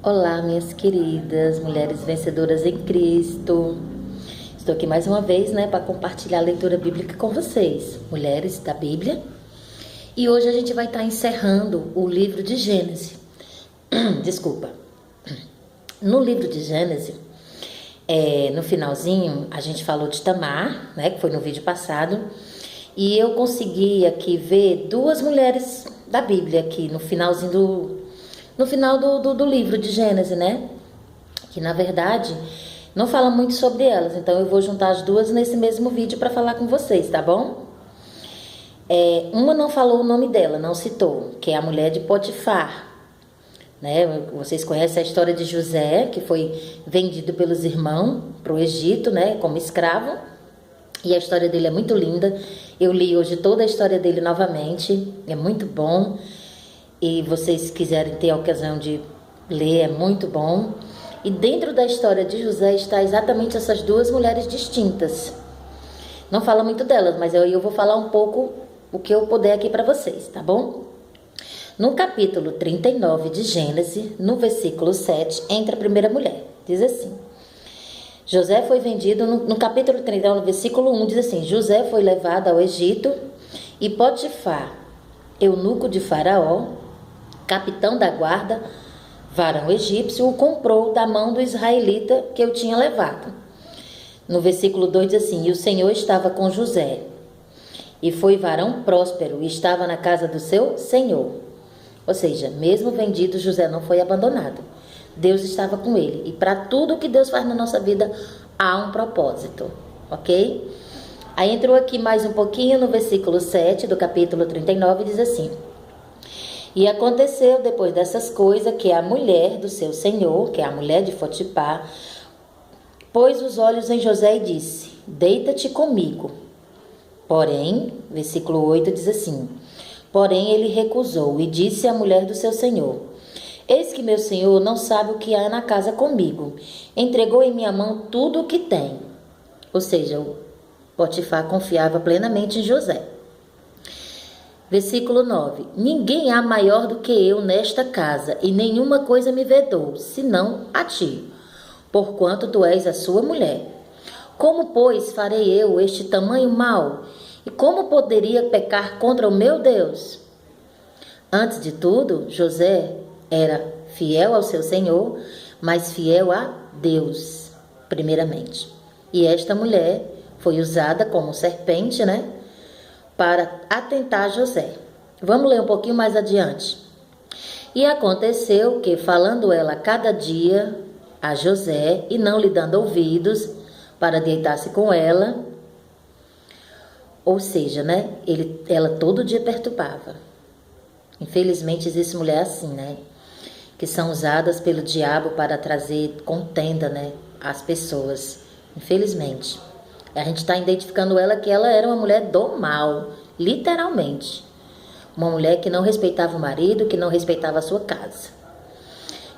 Olá, minhas queridas mulheres vencedoras em Cristo. Estou aqui mais uma vez, para compartilhar a leitura bíblica com vocês, mulheres da Bíblia. E hoje a gente vai estar encerrando o livro de Gênesis. Desculpa. No livro de Gênesis, no finalzinho, a gente falou de Tamar, que foi no vídeo passado. E eu consegui aqui ver duas mulheres da Bíblia aqui no finalzinho no final do livro de Gênesis, que na verdade não fala muito sobre elas, então eu vou juntar as duas nesse mesmo vídeo para falar com vocês, tá bom? Uma não falou o nome dela, não citou, que é a mulher de Potifar, Vocês conhecem a história de José, que foi vendido pelos irmãos para o Egito, como escravo, e a história dele é muito linda. Eu li hoje toda a história dele novamente, é muito bom. E vocês quiserem ter a ocasião de ler, é muito bom. E dentro da história de José está exatamente essas duas mulheres distintas. Não fala muito delas, mas eu vou falar um pouco o que eu puder aqui para vocês, tá bom? No capítulo 39 de Gênesis, no versículo 7, entra a primeira mulher. Diz assim: José foi vendido, no capítulo 39, no versículo 1, diz assim: José foi levado ao Egito e Potifar, eunuco de Faraó, capitão da guarda, varão egípcio, o comprou da mão do israelita que eu tinha levado. No versículo 2 diz assim: E o Senhor estava com José, e foi varão próspero, e estava na casa do seu Senhor. Ou seja, mesmo vendido, José não foi abandonado. Deus estava com ele. E para tudo que Deus faz na nossa vida, há um propósito, ok? Aí entrou aqui mais um pouquinho no versículo 7 do capítulo 39, diz assim: E aconteceu depois dessas coisas que a mulher do seu senhor, que é a mulher de Potifar, pôs os olhos em José e disse: Deita-te comigo. Porém, versículo 8 diz assim: Porém ele recusou e disse à mulher do seu senhor: Eis que meu senhor não sabe o que há na casa comigo. Entregou em minha mão tudo o que tem. Ou seja, o Potifar confiava plenamente em José. Versículo 9: Ninguém há maior do que eu nesta casa, e nenhuma coisa me vedou, senão a ti, porquanto tu és a sua mulher. Como, pois, farei eu este tamanho mal? E como poderia pecar contra o meu Deus? Antes de tudo, José era fiel ao seu senhor, mas fiel a Deus, primeiramente. E esta mulher foi usada como serpente, para atentar a José. Vamos ler um pouquinho mais adiante. E aconteceu que, falando ela cada dia a José, e não lhe dando ouvidos para deitar-se com ela, ou seja, ela todo dia perturbava. Infelizmente existe mulher assim, que são usadas pelo diabo para trazer contenda, às pessoas. Infelizmente. A gente está identificando ela que ela era uma mulher do mal, literalmente. Uma mulher que não respeitava o marido, que não respeitava a sua casa.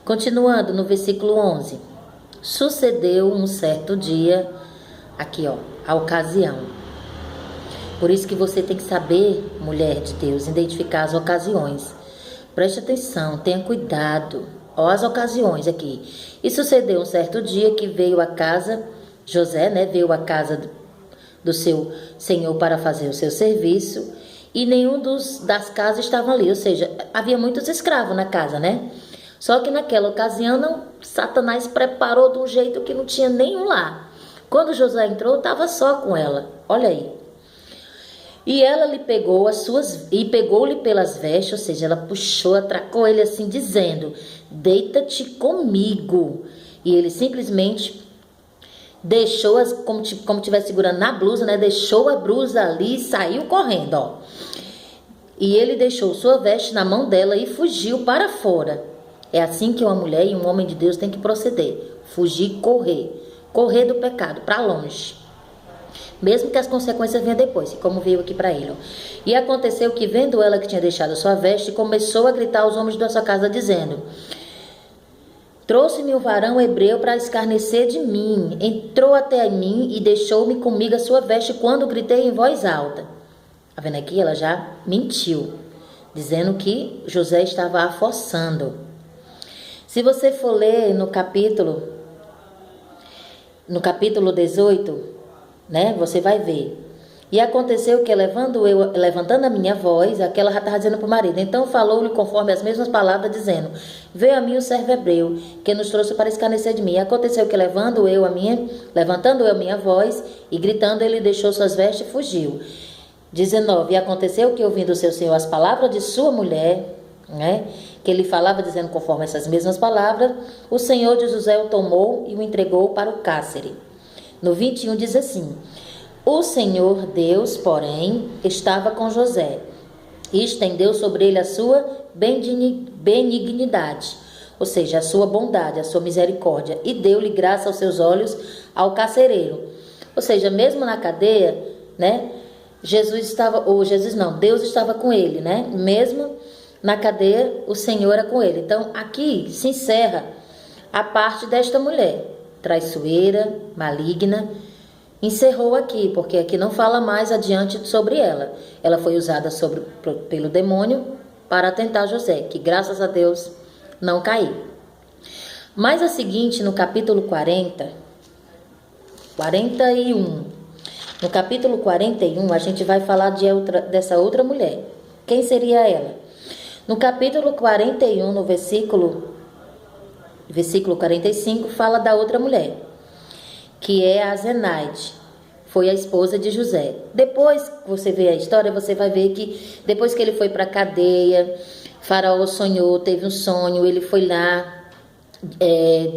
Continuando no versículo 11. Sucedeu um certo dia, aqui a ocasião. Por isso que você tem que saber, mulher de Deus, identificar as ocasiões. Preste atenção, tenha cuidado. As ocasiões aqui. E sucedeu um certo dia que veio a casa, José, veio à casa do seu senhor para fazer o seu serviço, e nenhum das casas estavam ali, ou seja, havia muitos escravos na casa, Só que naquela ocasião, Satanás preparou de um jeito que não tinha nenhum lá. Quando José entrou, estava só com ela, olha aí. E ela lhe pegou pegou-lhe pelas vestes, ou seja, ela puxou, atracou ele assim, dizendo: Deita-te comigo. E ele simplesmente deixou, como estivesse segurando na blusa, deixou a blusa ali e saiu correndo, E ele deixou sua veste na mão dela e fugiu para fora. É assim que uma mulher e um homem de Deus tem que proceder: fugir, correr do pecado, para longe. Mesmo que as consequências venham depois, como veio aqui para ele. E aconteceu que, vendo ela que tinha deixado sua veste, começou a gritar aos homens da sua casa, dizendo: Trouxe-me o varão hebreu para escarnecer de mim. Entrou até mim e deixou-me comigo a sua veste quando gritei em voz alta. Tá vendo aqui? Ela já mentiu, dizendo que José estava a forçando. Se você for ler no capítulo 18, né, você vai ver. E aconteceu que, levantando a minha voz, aquela já estava dizendo para o marido, então falou-lhe conforme as mesmas palavras, dizendo, veio a mim o servo hebreu, que nos trouxe para escarnecer de mim. E aconteceu que, levantando eu a minha voz, e gritando, ele deixou suas vestes e fugiu. 19, e aconteceu que, ouvindo o seu senhor as palavras de sua mulher, né, que ele falava dizendo conforme essas mesmas palavras, o senhor de José o tomou e o entregou para o cárcere. No 21 diz assim, o Senhor Deus, porém, estava com José e estendeu sobre ele a sua benignidade, ou seja, a sua bondade, a sua misericórdia, e deu-lhe graça aos seus olhos ao carcereiro. Ou seja, mesmo na cadeia, né, Deus estava com ele, né? Mesmo na cadeia, o Senhor era com ele. Então, aqui se encerra a parte desta mulher, traiçoeira, maligna. Encerrou aqui, porque aqui não fala mais adiante sobre ela. Ela foi usada pelo demônio para tentar José, que graças a Deus não caiu. Mas a seguinte, no capítulo 41. No capítulo 41, a gente vai falar dessa outra mulher. Quem seria ela? No capítulo 41, no versículo 45, fala da outra mulher, que é a Zenaide, foi a esposa de José. Depois que você vê a história, você vai ver que depois que ele foi para a cadeia, Faraó sonhou, teve um sonho, ele foi lá,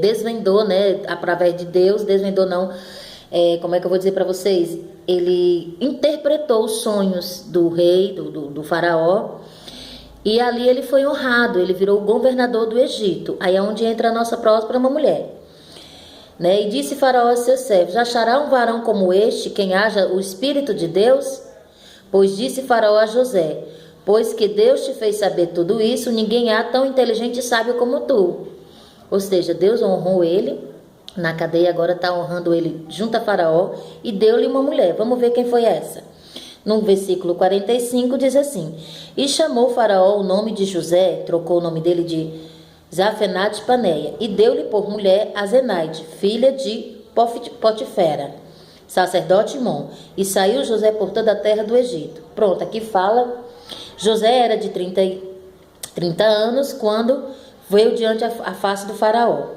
desvendou, né, através de Deus, desvendou não, como é que eu vou dizer para vocês? Ele interpretou os sonhos do rei, do Faraó, e ali ele foi honrado, ele virou o governador do Egito. Aí é onde entra a nossa próxima mulher. Né? E disse Faraó a seus servos, achará um varão como este, quem haja o Espírito de Deus? Pois disse Faraó a José, pois que Deus te fez saber tudo isso, ninguém há tão inteligente e sábio como tu. Ou seja, Deus honrou ele, na cadeia agora está honrando ele junto a Faraó, e deu-lhe uma mulher. Vamos ver quem foi essa. No versículo 45 diz assim, e chamou Faraó o nome de José, trocou o nome dele de Zafenate Paneia, e deu-lhe por mulher a Zenaide, filha de Potifera, sacerdote Imom, e saiu José por toda a terra do Egito. Pronto, aqui fala, José era de 30 anos quando veio diante a face do Faraó.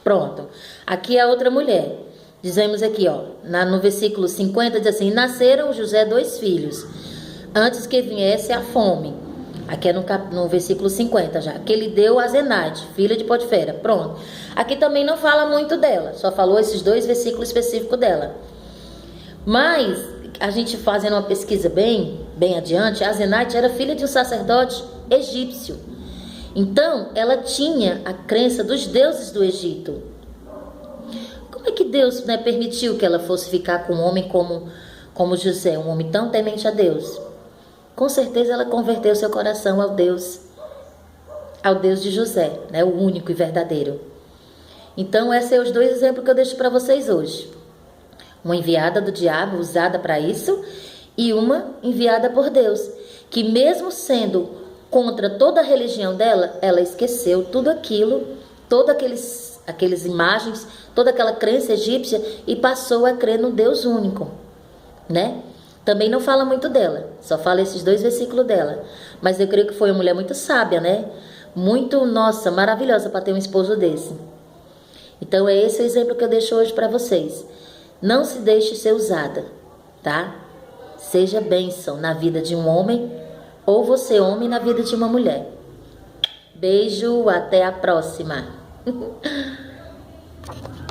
Pronto, aqui é a outra mulher. Dizemos aqui, ó, no versículo 50, diz assim, nasceram José 2 filhos, antes que viesse a fome. Aqui é no versículo 50 já, que ele deu a Zenaide, filha de Potifera. Pronto. Aqui também não fala muito dela, só falou esses 2 versículos específicos dela. Mas, a gente fazendo uma pesquisa bem adiante, a Zenaide era filha de um sacerdote egípcio. Então, ela tinha a crença dos deuses do Egito. Como é que Deus, né, permitiu que ela fosse ficar com um homem como José, um homem tão temente a Deus? Com certeza ela converteu seu coração ao Deus de José, né, o único e verdadeiro. Então, esses são os 2 exemplos que eu deixo para vocês hoje. Uma enviada do diabo, usada para isso, e uma enviada por Deus, que mesmo sendo contra toda a religião dela, ela esqueceu tudo aquilo, todas aquelas imagens, toda aquela crença egípcia, e passou a crer no Deus único, né? Também não fala muito dela, só fala esses 2 versículos dela. Mas eu creio que foi uma mulher muito sábia, né? Muito, nossa, maravilhosa para ter um esposo desse. Então é esse o exemplo que eu deixo hoje para vocês. Não se deixe ser usada, tá? Seja bênção na vida de um homem, ou você homem na vida de uma mulher. Beijo, até a próxima.